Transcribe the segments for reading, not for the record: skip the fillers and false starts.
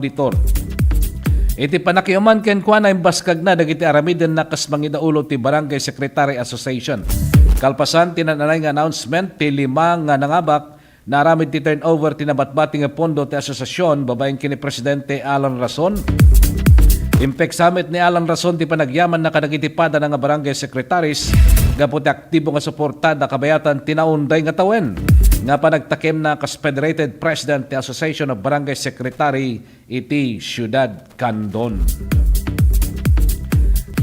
auditor. Iti panakiuman ken kuana imbaskag na dagiti aramiden na kas mangidaulo ti Barangay Secretary Association. Kalpasan tinananay nga announcement ti 5 nga nangabak na aramid ti turnover ti nabatbati nga pondo ti asosasyon babaeng kini Presidente Alan Rason. Impact Summit ni Alan Rason ti panagyaman na kadagitipada nga barangay secretaries gapo ti aktibo nga suportada kabayatan tinaunday nga tawen nga panagtakem na kas Federated President ti Association of Barangay Secretary iti Ciudad Candon.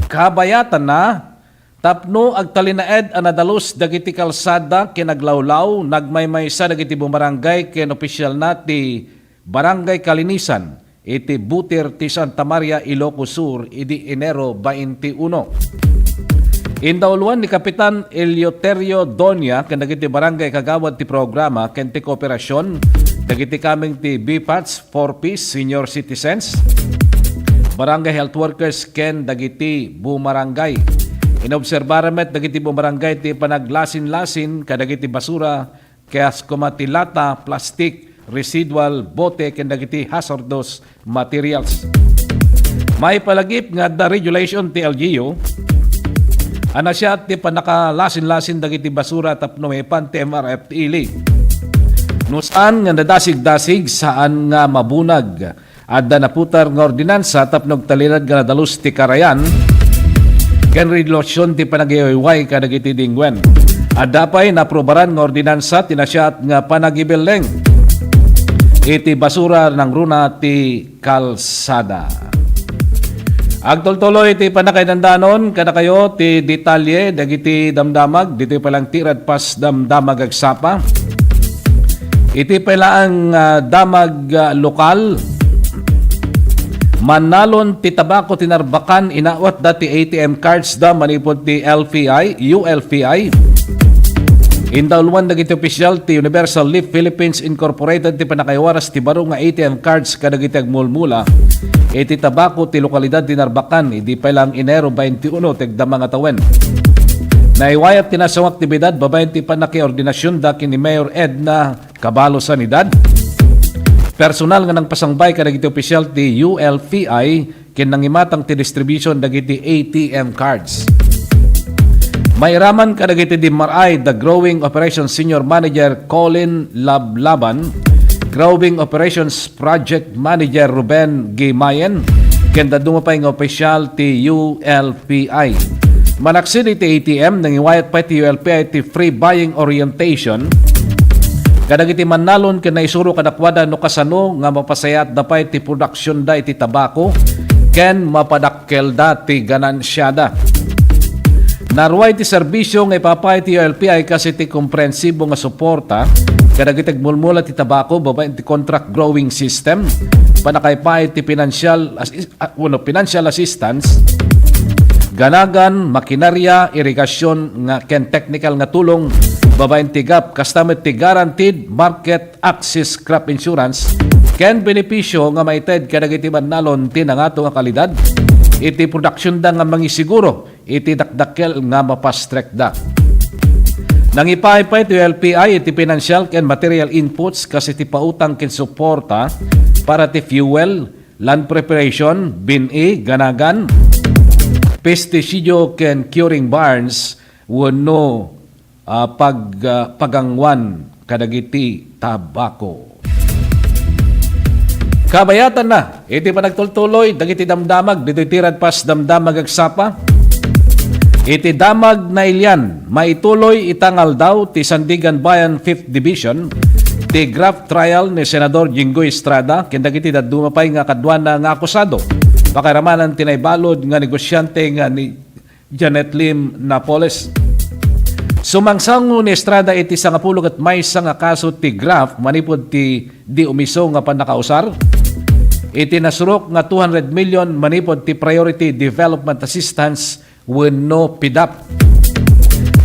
Kabayatan na tapno agtalinaed anadalos dagiti kalsada kinaglawlaw nagmaymaysa dagiti bumarangay ken opisyal na ti Barangay Kalinisan iti Butir ti Santa Maria, Ilocos Sur idi Enero 21. Indauluan ni Kapitan Eleuterio Doña ken dagiti barangay kagawad ti programa ken ti kooperasyon dagiti kaming ti BPATS 4Ps Senior Citizens barangay health workers ken dagiti bumarangay. Inobserbaremet dagiti bumarangay ti panaglasin-lasin kadagiti basura kas kumatilata, plastic, residual, bote ken dagiti hazardous materials. May palagip nga the regulation ti LGU ana siya ti panakalasin-lasin dagiti basura tapno may pan ti MRF ili. No saan nga nadasig-dasig saan nga mabunag adda naputar nga ordinansa tapno talinad nga nadalus ti karayan ken regulasyon ti panagiwayway kadagiti dingwen. Adda pay naprobaran nga ordinansa tinasyat nga panagibileng iti basura ng runa ti kalsada. Agtultuloy iti panakaidandanon kada kayo ti detalye dagiti damdamag dito palang tirad pas damdamag agsapa. Iti pala ang damag lokal manalon ti tabako tinarbakan inawat dati ATM cards da manipod ti ULFI. Indauluan dagiti opisyal ti Universal Leaf Philippines Incorporated ti panakaiwaras ti baro nga ATM cards kadagiti agmulmula iti tabako ti lokalidad ti Narbacan idi palang Enero 21 tegda mga tawen. Naiwayat tinasong aktibidad babaen ti panakiordinasyon da kini Mayor Edna Cabalo Sanidad. Personal nga nang pasangbay kadagiti opisyal ti ULFI ken nangimatang ti distribution dagiti ATM cards. Mairaman kadagiti di maray the Growing Operations Senior Manager Colin Lablaban, Growing Operations Project Manager Ruben Gimayen, kenda dumapay nga opisyal ti ULPI. Manaksin iti ATM nangiwayat pa ti ULPI ti free buying orientation. Kadagiti manalon ken naisuro kadakwada no kasano nga mapasayat dapay ti production da iti tabako ken mapadakkel da ti ganansyada. Naruay ti serbisyo nga ipapay ti ULPI kasi ti komprensibo nga suporta kadagiti mulmula ti tabako babaen ti contract growing system panakaypay ti financial assistance ganagan makinarya irigasyon nga ken technical nga tulong babaen ti GAP kastamet ti guaranteed market access crop insurance ken benepisyo nga maited kadagiti manalon ti nangato nga kalidad iti production da nga mangisiguro iti dakdakkel nga mapastrek da. Nangipay-pay ti ULPI iti financial ken material inputs kasi ti pautang ken suporta para ti fuel, land preparation, bini, ganagan, pesticide ken curing barns wenno pagangwan kadagiti tabako. Kabayatan na, iti panagtultuloy, dagiti damdamag, dito tirad pas damdamag agsapa. Iti damag na ilyan, maituloy itangal daw ti Sandigan Bayan 5th Division, ti graft trial ni Senador Jinggoy Estrada, kindagiti dadumapay nga kadwana nga akusado. Pakiramanan tinaybalod nga negosyante nga ni Janet Lim Napoles. Sumangsango ni Estrada iti 10 at may nga kaso ti graft manipod ti di umiso nga panakausar. Iti nasurok nga 200 million manipod ti Priority Development Assistance wenno PDAP.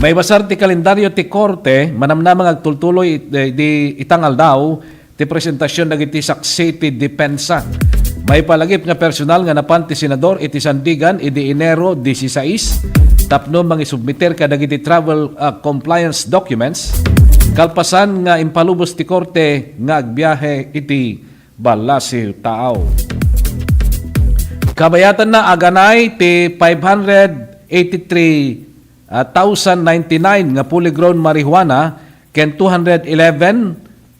May basar ti kalendaryo ti Korte manamnamang agtultuloy di itangal daw ti presentasyon dagiti saksi ti depensa. May palagip nga personal nga napan ti senador iti Sandigan idi Enero 16 tapno mangisubmiter kadagiti travel compliance documents kalpasan nga impalubos ti Korte nga agbiyahe iti Balasiw Taaw. Kabayatan na aganay ti 583,099 nga fully grown marijuana ken 211,795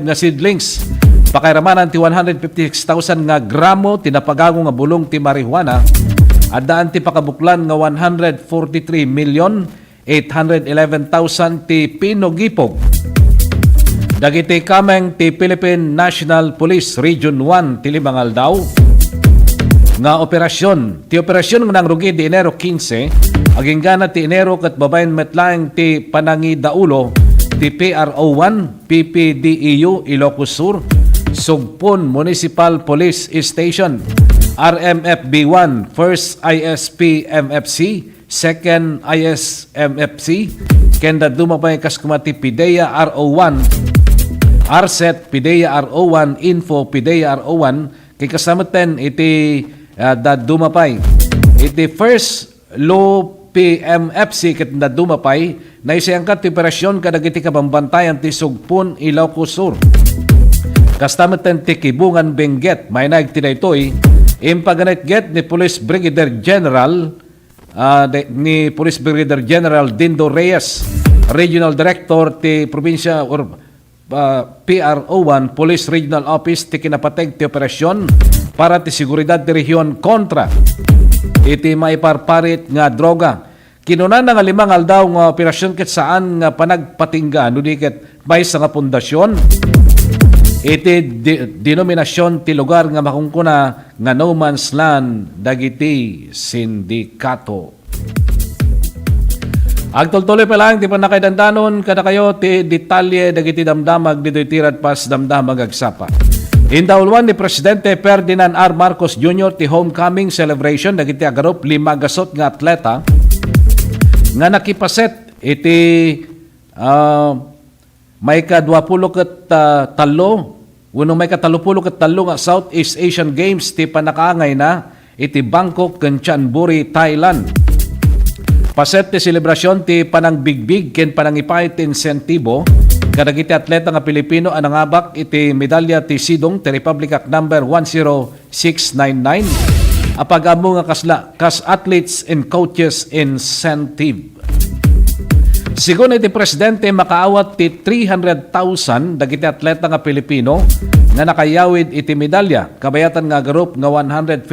nga seedlings. Pakairamanan ti 156,000 nga gramo tinapagago nga bulong ti marijuana at daan ti pakabuklan nga 143,811,000 ti pinogipog. Dagiti kameng ti Philippine National Police Region 1 ti Limangal daw nga operasyon. Ti operasyon ng rugi di Enero 15 aging gana ti Enero kat babayan metlaeng ti Panangi Daulo ti PRO1 PPDEU Ilocos Sur Sugpon Municipal Police Station RMFB1 First ISP MFC Second ISMFC kenda dumapay kas kumati PIDEA RO1 RSET PIDEA RO1 Info PIDEA RO1 kay kasamaten iti dumapay iti first low PMFC ket dumapay na isayangkat ti operasyon kadagiti kabambantayan ti Sugpon Ilocos Sur kasamaten ti Kibungan Benguet may nagti daytoy impaganit get ni Police Brigadier General Dindo Reyes, Regional Director ti probinsya or PRO1 Police Regional Office ti kinapateg ti operasyon para ti seguridad ti rehiyon kontra iti maiparparit nga droga. Kinunan nga 5 aldaw nga operasyon ket saan nga panagpatingga no diket may sa nga pundasyon iti denominasyon ti lugar nga makungkuna nga no man's land dagiti sindikato. Agtultuloy pa lang ti panakaidandanon kada kayo ti detalye dagiti damdamag dito'y tirad pas damdamag agsapa. Indaulwan ni Presidente Ferdinand R. Marcos Jr. ti homecoming celebration dagiti agarup 5 gasot nga atleta nga nakipaset iti may ka-20 ket talo wenno may ka-30 ket talo nga Southeast Asian Games ti panakaangay na iti Bangkok ken Chonburi, Thailand. Paset ti selebrasyon ti panangbigbig ken panangipay ti insentibo kadagiti atleta nga Pilipino anangabak iti medalya ti Sidong ti Republic Act number 10699 apagamo nga kas athletes and coaches incentive. Sigon iti Presidente makaawat ti 300,000 dagiti atleta nga Pilipino nga nakayawid iti medalya kabayatan nga group nga 150,000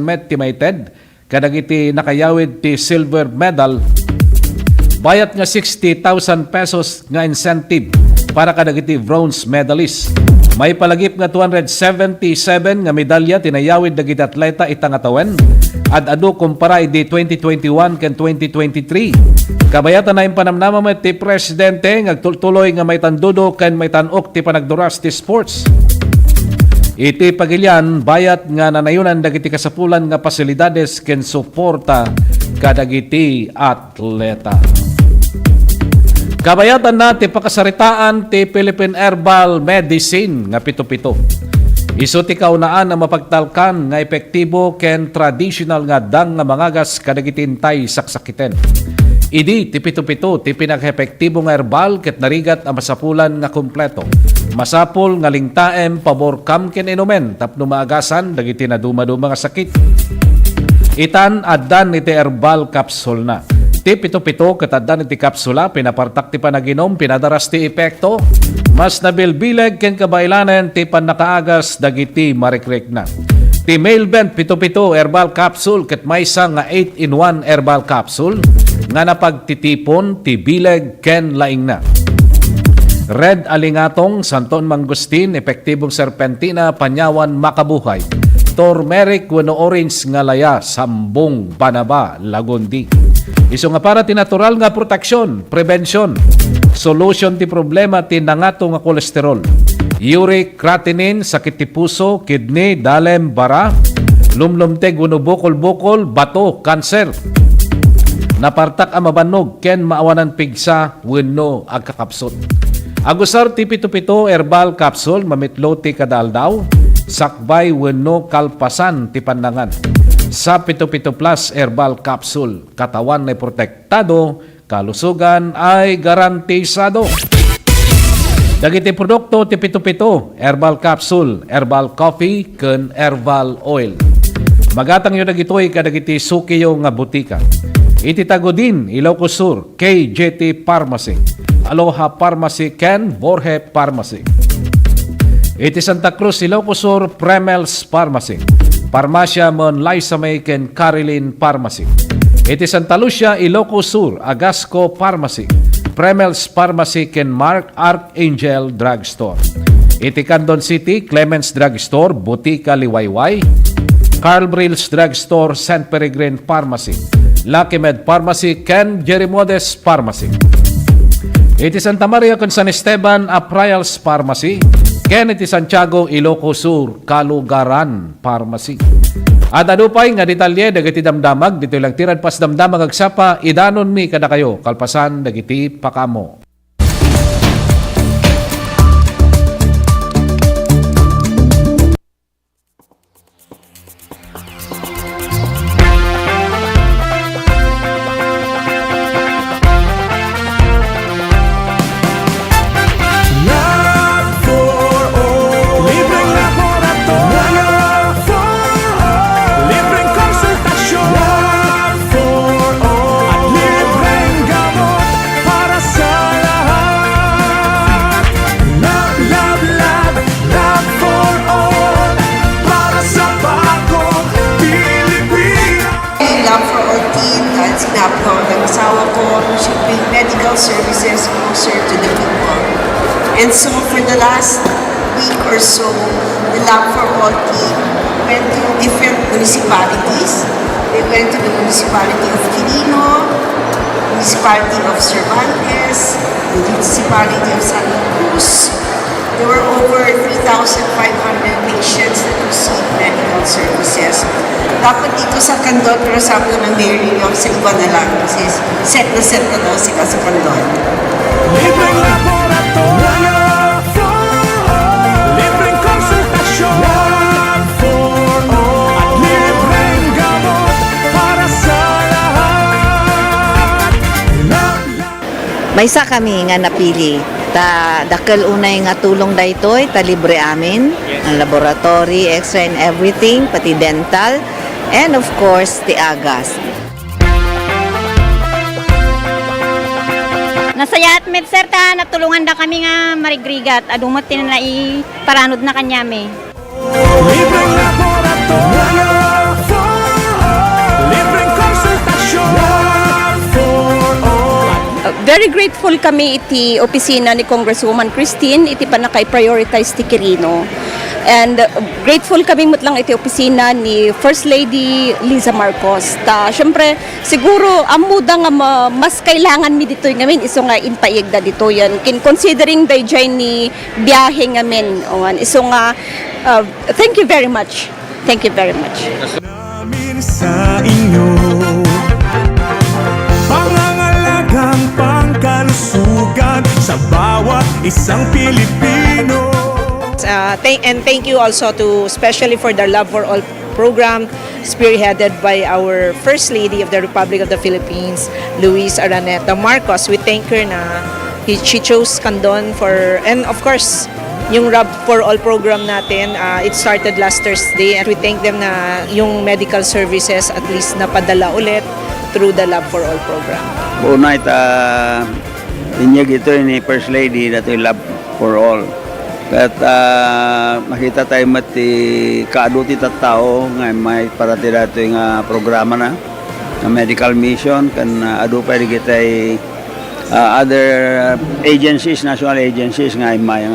met ti mayted kadagiti nakayawid ti silver medal bayat nga 60,000 pesos nga incentive para kadagiti bronze medalist. May palagip nga 277 nga medalya tinayawid dagiti atleta itangatawen at adu kumpara di 2021 ken 2023. Kabayatan na yung panamnama met ti Presidente ngagtuloy nga may tandudo ken may tanok ti panagduras ti sports. Iti pagilyan bayat nga nanayunan dagiti kasapulan nga pasilidades ken suporta kadagiti atleta. Kabayatan na ti pakasaritaan ti Philippine Herbal Medicine nga pito-pito. Isu ti kaunaan na mapagtalkan nga epektibo ken traditional nga dang nga mangagas kadagiti intay saksakiten. Idi ti pito-pito ti pinaka-epektibo nga herbal ket narigat ang masapulan nga kumpleto. Masapol nga lingtaem pabor kam ken inumen tapno maagasan dagiti na duma-duma nga sakit. Itan addan iti herbal capsule na. Ti pito-pito kataddan iti kapsula pinapartak ti panaginom pinadaras ti epekto mas nabilbileg ken kabailanen ti panakaagas dagiti marikrek na. Ti Mailbent pito-pito herbal capsule ket maysa nga 8-in-1 herbal capsule nga napagtitipon ti bileg ken laing na. Red alingatong santon mangustin epektibong serpentina panyawan makabuhay. Turmeric wenno orange nga laya sambong banaba lagundi. Isu nga para ti natural nga proteksyon, prevention, solution ti problema ti nangato nga kolesterol, uric, creatinine, sakit ti puso, kidney, dalem, bara, lumlumteg wenno bukol-bukol, bato, kanser. Napartak ang mabanog ken maawanan pigsa wenno agkakapsot. Agusar ti pito-pito herbal capsule mamitlo ti kadaldaw, sakbay wenno kalpasan ti pandangan. Sa pito-pito plus herbal capsule, katawan ay protektado, kalusugan ay garantisado. Dagiti produkto ti pito-pito, herbal capsule, herbal coffee, ken herbal oil. Magatang yun dagitoy kadagiti sukiyo nga butika. Iti Tagodin, Ilocos Sur, KJT Pharmacy, Aloha Pharmacy, ken Borje Pharmacy. Iti Santa Cruz, Ilocos Sur, Premels Pharmacy, Parmasya Mon Lysame, ken Carilin Pharmacy. Iti Santa Lucia, Ilocos Sur, Agasco Pharmacy, Premels Pharmacy, ken Mark Archangel Drugstore. Iti Candon City, Clements Drugstore, Butika Liwayway, Carl Brills Drugstore, San Peregrine Pharmacy, Lucky Med Pharmacy, ken Jerimodes Pharmacy. Iti Santa Maria con San Esteban, Aprayals Pharmacy, ken iti Santiago, Ilocos Sur, Kalugaran Pharmacy. At adupay nga detalye dagiti damdamag, dito lang tirad pas damdamag agsapa, idanon mi kada kayo, kalpasan dagiti pakamo. Medical services closer to the people. And so for the last week or so, the Lab for All team went to different municipalities. They went to the municipality of Quirino, municipality of Cervantes, the municipality of Santa Cruz. There were over 3,500 patients that received medical services. Dapat dito sa Candon, pero sabi ng mayor ninyo, sa iba na lang. Kasi set na daw sila sa Candon. Libreng laboratorio, libreng konsultasyon, at libreng gamot para sa lahat. May isa kami nga napili. Dakal unay nga tulong daytoy, ta libre amin, ang laboratory, x-ray and everything, pati dental, and of course, the agas. Nasaya at med sir ta, natulungan da kami nga marigrigat, adumot na paranod na kanyami. Libreng laboratorio, libreng konsultasyon. Very grateful kami iti opisina ni Congresswoman Christine, iti panakay-prioritize ti Quirino. And grateful kami mutlang iti opisina ni First Lady Liza Marcos. Siyempre, siguro, amuda nga mas kailangan mi dito ngamin, iso nga inpaigda dito yan. Considering day dyan ni biyahe ngamin. Iso nga, thank you very much. Thank you very much. Namin sa inyo, pangangalagang pangkalusugan sa bawat isang Pilipino. And thank you also to especially for the Love for All program spearheaded by our First Lady of the Republic of the Philippines, Luis Araneta Marcos. We thank her na she chose Candon for, and of course, yung Love for All program natin, it started last Thursday, and we thank them na yung medical services at least napadala ulit through the Love for All program. Una inyag ito ni First Lady na ito yung Love for All. At makita tayo mati kaaduti tao nga may parati dato yung programa na medical mission kan adu pa kita other agencies, national agencies nga may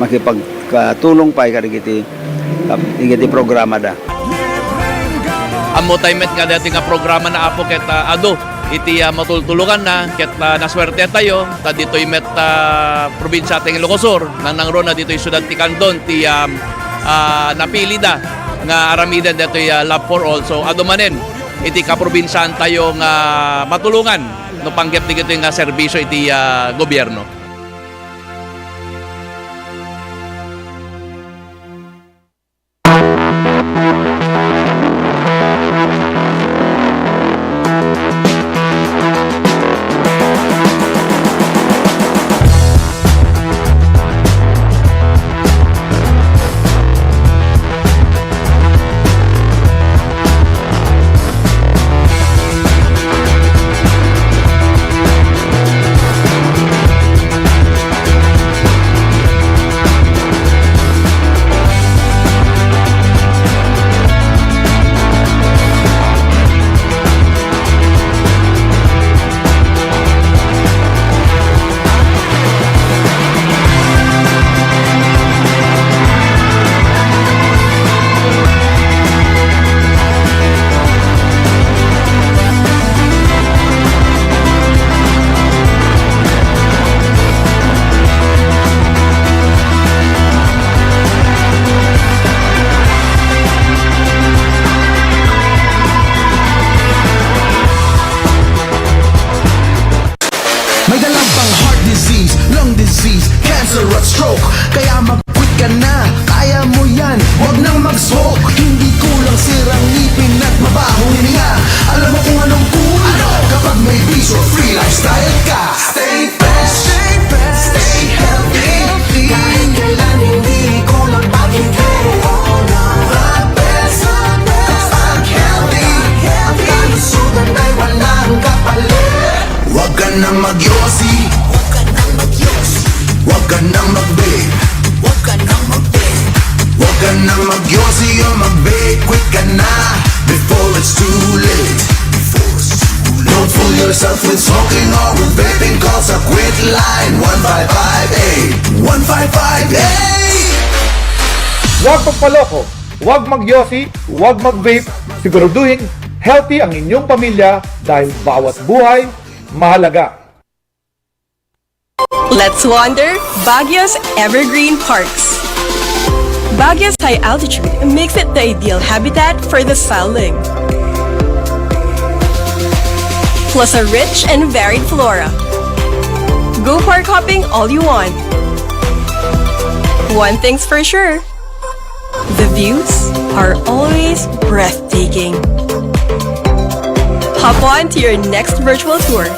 makipagtulong pa ikati programa da. Amo tayo met nga dati nga programa na apo ket adu iti matultulugan na ket naswerte tayo ta dito met probinsya ting Ilocos Sur nang na dito syudad ti Candon ti napili da nga aramiden dito Love for All. So adu manen iti kaprobinsyan tayo nga matulungan no panggep ti nga serbisyo iti gobyerno. na mag-yosi o mag-bake, quick ka na before it's too late. Don't fool yourself with smoking or with vaping. Call sa quit line 1558 1558. Huwag magpaloko, huwag magyosi, huwag mag-vape. Siguraduhin healthy ang inyong pamilya dahil bawat buhay mahalaga. Let's wander Baguio's Evergreen Parks. Baguio's high altitude makes it the ideal habitat for the silent. Plus a rich and varied flora. Go park hopping all you want. One thing's for sure, the views are always breathtaking. Hop on to your next virtual tour.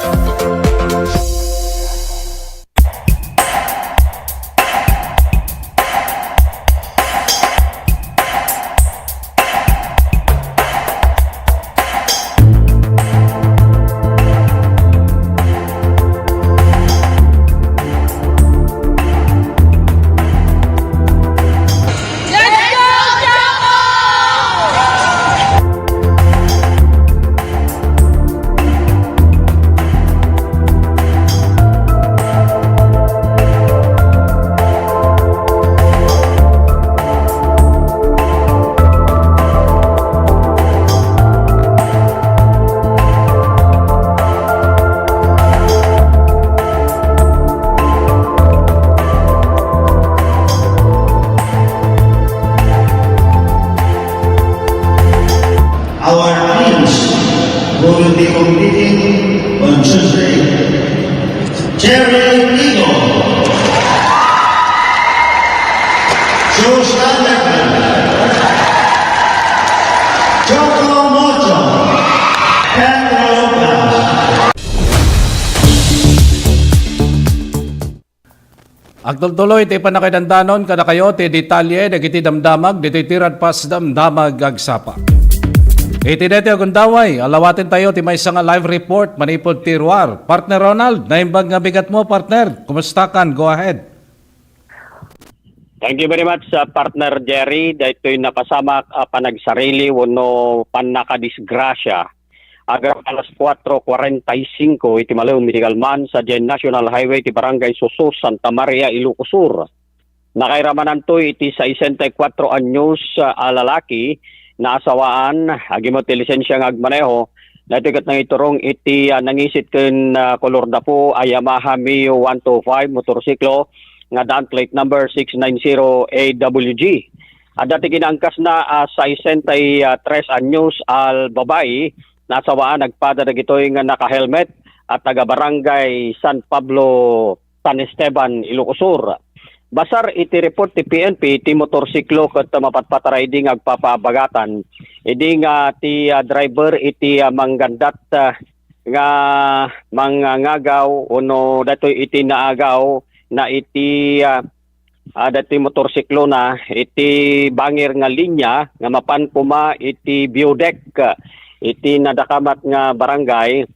Our teams who will be competing on Tuesday. Jerry Eagle, Joe Stanley, Choco Mocho, and Lopez. Agtultuloy ti panakadandanon kada kayo ti detalye dagiti damdamag diti tirad pas damdamag agsapa. Iti deti agundaway, alawatin tayo ti may nga live report manipod tiruar. Partner Ronald, naimbag nga bigat mo partner. Kumusta kan? Go ahead. Thank you very much, partner Jerry. Dahito'y napasama panagsarili wano panakadisgrasya. Agar alas 4:45 iti malaw medical man sa Gen National Highway ti Barangay Suso, Santa Maria, Ilocos Sur. Nakairamanan to iti 64 anyos lalaki na asawaan, agimot ti lisensya ng agmaneho, na itikat ng iturong iti nangisit ken kolor na po ay Yamaha Mio 125 motorsiklo nga daan plate number 690 AWG. At dati kinangkas na sa 63 anyos al babae na asawaan nagpada na gito'y nga naka-helmet at taga-barangay San Pablo, San Esteban, Ilocos Sur. Basar iti report ti PNP ti motorsiklo ket mapatpata riding agpapabagatan. Idi nga ti driver iti manggandat nga mangangagaw uno datoy iti naagaw na iti dati motorsiklo na iti bangir nga linya nga mapan puma iti biodek iti nadakamat nga barangay.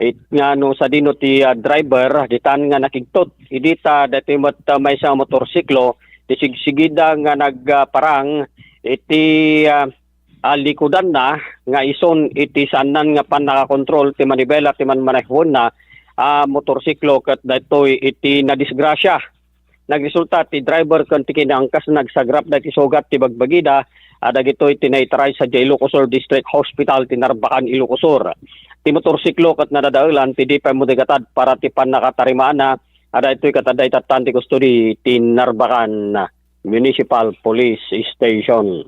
Nga no sa dino ti driver ditan nga nakigtot idita dati may sa motorsiklo ti sigsigida nga nagparang iti likudan na nga ison iti sanan nga pan nakakontrol ti manibela ti manmanehon na motorsiklo ket daytoy iti nadisgrasya. Nagresulta ti driver ken ti kinangkas nagsagrap dati sugat ti bagbagida dagitoy tinaytray sa Ilocos Sur District Hospital ti Narbacan, Ilocos Sur. Ti motorsiklo kat nadadaulan ti di pa mo degatad para ti pan nakatarimaan na ada ito'y kataday tatan ti kustodi ti Narbacan Municipal Police Station.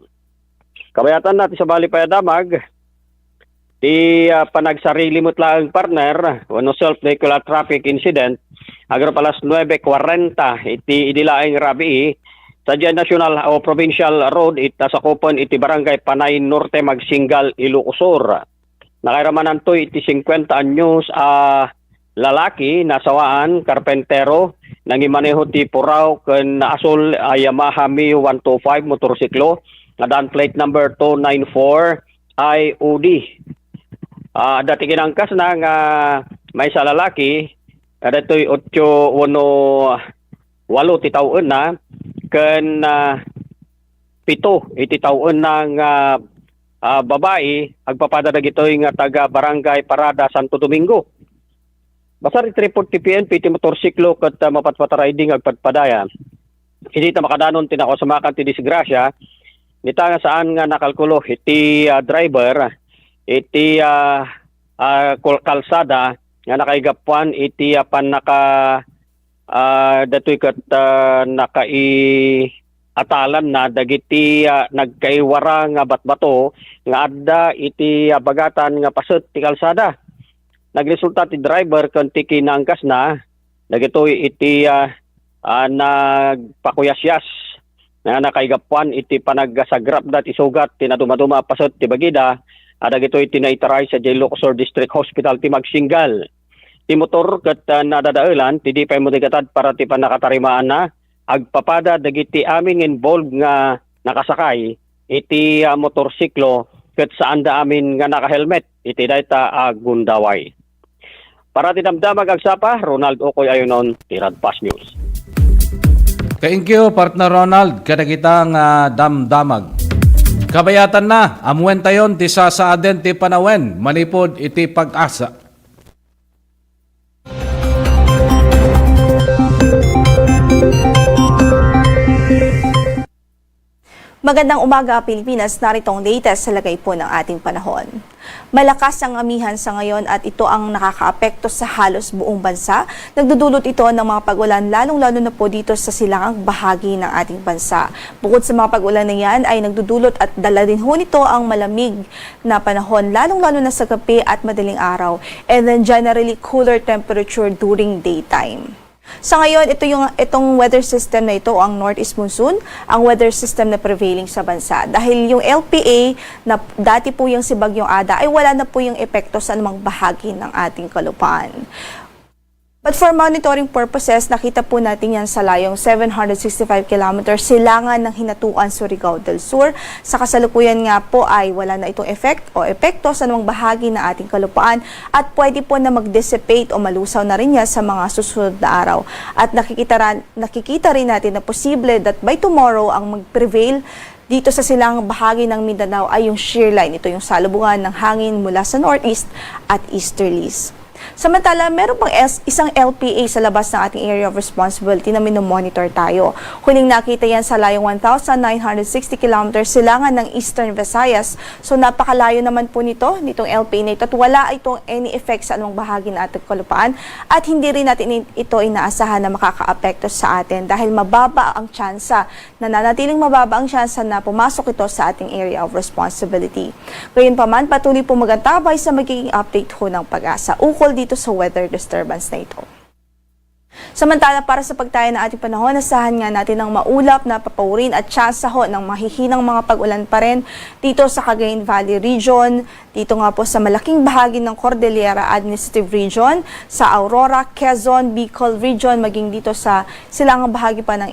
Kabayatan natin sa Bali Payadamag ti panagsarili mo lang partner wano self-vehicular traffic incident agar palas 9:40 iti idilaing rabi sa National o Provincial Road itasakupon iti Barangay Panay Norte Magsingal, Ilocos Sur. Nakairamanan to iti 50 anyos lalaki nasawaan karpentero nangimaneho ti Puraw ken asol Yamaha Mio 125 motorsiklo nga daan plate number 294 IOD. Dati kinangkas na nga may sa lalaki datoy 8 ti taon na ken pito iti taon ng babae agpapada dagitoy nga taga Barangay Parada Santo Domingo. Basar iti report ti PNP iti motorsiklo ket mapatpata riding agpadpadaya. Hindi ta makadanon tinako sa makan ti disgrasya. Nita nga saan nga nakalkulo iti driver iti kalsada nga nakaigapuan iti panaka datoy ket atalan na dagiti nagkaiwara nga batbato nga adda iti bagatan nga paset ti kalsada. Nagresulta ti driver ken ti kinangkas na dagitoy iti nagpakuyasyas na nakaigapuan iti panagsagrap dat isugat ti naduma-duma paset ti bagida dagitoy iti naitaray sa Ilocos District Hospital ti Magsinggal. Ti motor ket nadadaelan ti di pa mo digatad para ti panakatarimaan na agpapada dagiti aming involved nga nakasakay iti motorsiklo ket saan da amin nga naka-helmet iti dayta Gundaway. Para tinamdamag agsapa, Ronald Okoy Ayunon, Tiradpas News. Thank you, partner Ronald. Kada kita nga damdamag. Kabayatan na, amuwen tayon ti sasaaden ti panawen, manipod iti pag-asa. Magandang umaga, Pilipinas. Narito ang latest sa lagay po ng ating panahon. Malakas ang amihan sa ngayon at ito ang nakakaapekto sa halos buong bansa. Nagdudulot ito ng mga pag-ulan lalong-lalo na po dito sa silangang bahagi ng ating bansa. Bukod sa mga pag-ulan na yan ay nagdudulot at dala din ho nito ang malamig na panahon lalong-lalo na sa gabi at madaling araw. And then generally cooler temperature during daytime. Sa ngayon, itong weather system na ito, ang Northeast Monsoon, ang weather system na prevailing sa bansa. Dahil yung LPA na dati po yung si Bagyong Ada ay wala na po yung epekto sa anumang bahagi ng ating kalupaan. But for monitoring purposes, nakita po natin yan sa layong 765 km silangan ng Hinatuan, Surigao del Sur. Sa kasalukuyan nga po ay wala na itong epekto sa anumang bahagi ng ating kalupaan at pwede po na mag-dissipate o malusaw na rin yan sa mga susunod na araw. At nakikita rin natin na posible that by tomorrow ang mag-prevail dito sa silangang bahagi ng Mindanao ay yung shear line. Ito yung salubungan ng hangin mula sa northeast at easterlies. Samantala, meron pang isang LPA sa labas ng ating area of responsibility na minomonitor tayo. Huling nakita yan sa layong 1,960 km silangan ng Eastern Visayas. So napakalayo naman po nitong LPA na ito at wala itong any effect sa anumang bahagi ng ating kalupaan at hindi rin natin ito inaasahan na makakaapekto sa atin dahil mababa ang tsansa, nananatiling mababa ang tsansa na pumasok ito sa ating area of responsibility. Gayunpaman, patuloy po magantabay sa magiging update ho ng Pag-asa ukol dito sa weather disturbance na ito. Samantala, para sa pagtaya ng ating panahon, asahan nga natin ng maulap na papawirin at tsansa ho ng mahihinang mga pag-ulan pa rin dito sa Cagayan Valley Region, dito nga po sa malaking bahagi ng Cordillera Administrative Region, sa Aurora, Quezon, Bicol Region, maging dito sa silangang bahagi pa ng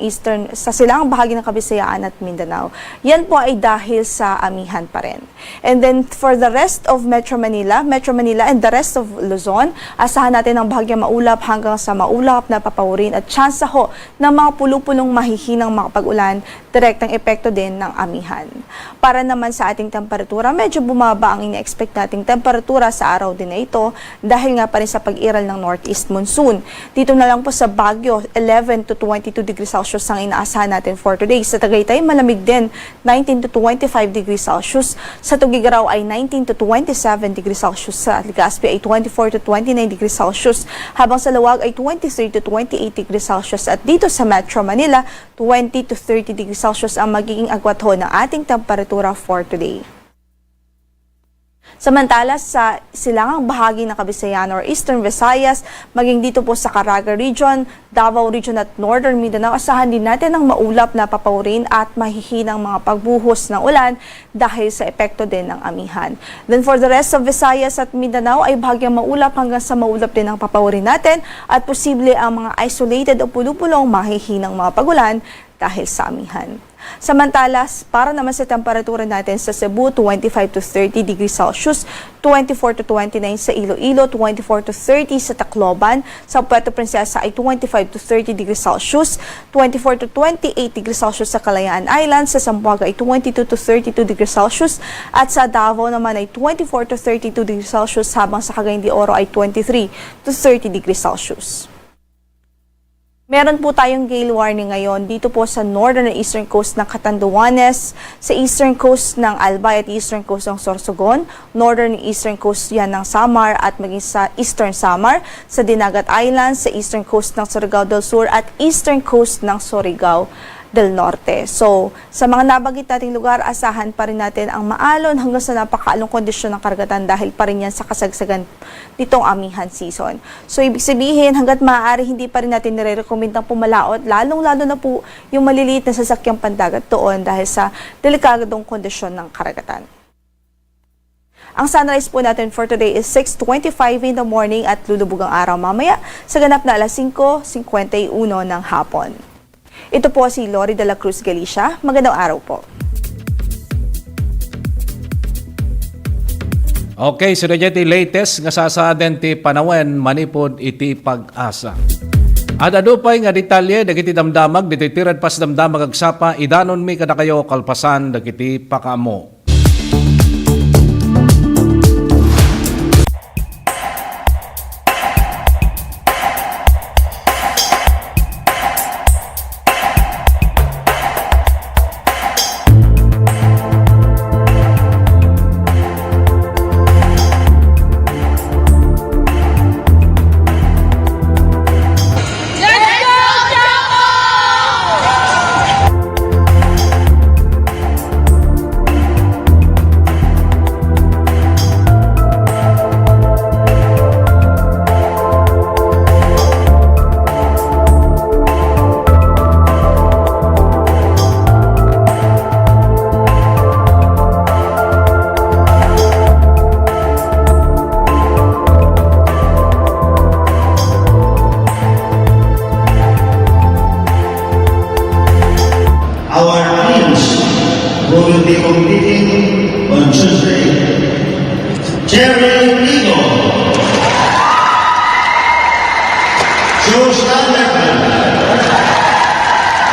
sa silangang bahagi ng Kabisayaan at Mindanao. Yan po ay dahil sa amihan pa rin. And then for the rest of Metro Manila and the rest of Luzon, asahan natin ng bahagyang maulap hanggang sa maulap na papawirin at tsansa ho ng mga pulupulong mahihinang mga pag-ulan, direktang epekto din ng amihan. Para naman sa ating temperatura, medyo bumaba ang ina-expect nating temperatura sa araw din na ito dahil nga pa rin sa pag-iral ng Northeast Monsoon. Dito na lang po sa Baguio, 11 to 22 degrees Celsius ang inaasahan natin for today. Sa Tagaytay, malamig din, 19 to 25 degrees Celsius. Sa Tugigaraw ay 19 to 27 degrees Celsius. Sa Legazpi ay 24 to 29 degrees Celsius. Habang sa Lawag ay 23 to 28 degrees Celsius. At dito sa Metro Manila, 20 to 30 degrees Celsius ang magiging agwat ho ng ating temperatura for today. Samantala, sa silangang bahagi ng Kabisayaan or Eastern Visayas, maging dito po sa Caraga Region, Davao Region at Northern Mindanao, asahan din natin ang maulap na papawirin at mahihinang mga pagbuhos ng ulan dahil sa epekto din ng amihan. Then for the rest of Visayas at Mindanao ay bahagyang maulap hanggang sa maulap din ang papawirin natin at posible ang mga isolated o pulupulong mahihinang mga pagulan dahil sa amihan. Samantala, para naman sa temperatura natin sa Cebu, 25 to 30 degrees Celsius, 24 to 29 sa Iloilo, 24 to 30 sa Tacloban, sa Puerto Princesa ay 25 to 30 degrees Celsius, 24 to 28 degrees Celsius sa Kalayaan Island, sa Zamboanga ay 22 to 32 degrees Celsius, at sa Davao naman ay 24 to 32 degrees Celsius, habang sa Cagayan de Oro ay 23 to 30 degrees Celsius. Meron po tayong gale warning ngayon dito po sa northern and eastern coast ng Catanduanes, sa eastern coast ng Albay at eastern coast ng Sorsogon, northern and eastern coast yan ng Samar at maging sa eastern Samar, sa Dinagat Islands, sa eastern coast ng Surigao del Sur at eastern coast ng Surigao del Norte. So, sa mga nabanggit nating lugar, asahan pa rin natin ang maalon hanggang sa napakaalong kondisyon ng karagatan dahil pa rin yan sa kasagsagan nitong amihan season. So, ibig sabihin, hanggat maaari, hindi pa rin natin nire-recommend ang pumalaot, lalong-lalo na po yung maliliit na sasakyang pandagat doon dahil sa delikadong kondisyon ng karagatan. Ang sunrise po natin for today is 6:25 in the morning at lulubog ang araw mamaya sa ganap na alas 5:51 ng hapon. Ito po si Lori de la Cruz Galicia. Magandang araw po. Okay, so iti latest nga sasaden ti panawen manipod iti pag-asa. At adupay nga detalye dagiti damdamag diti tirad pas damdamag agsapa idanon mi kada kayo kalpasan dagiti pakamo. Our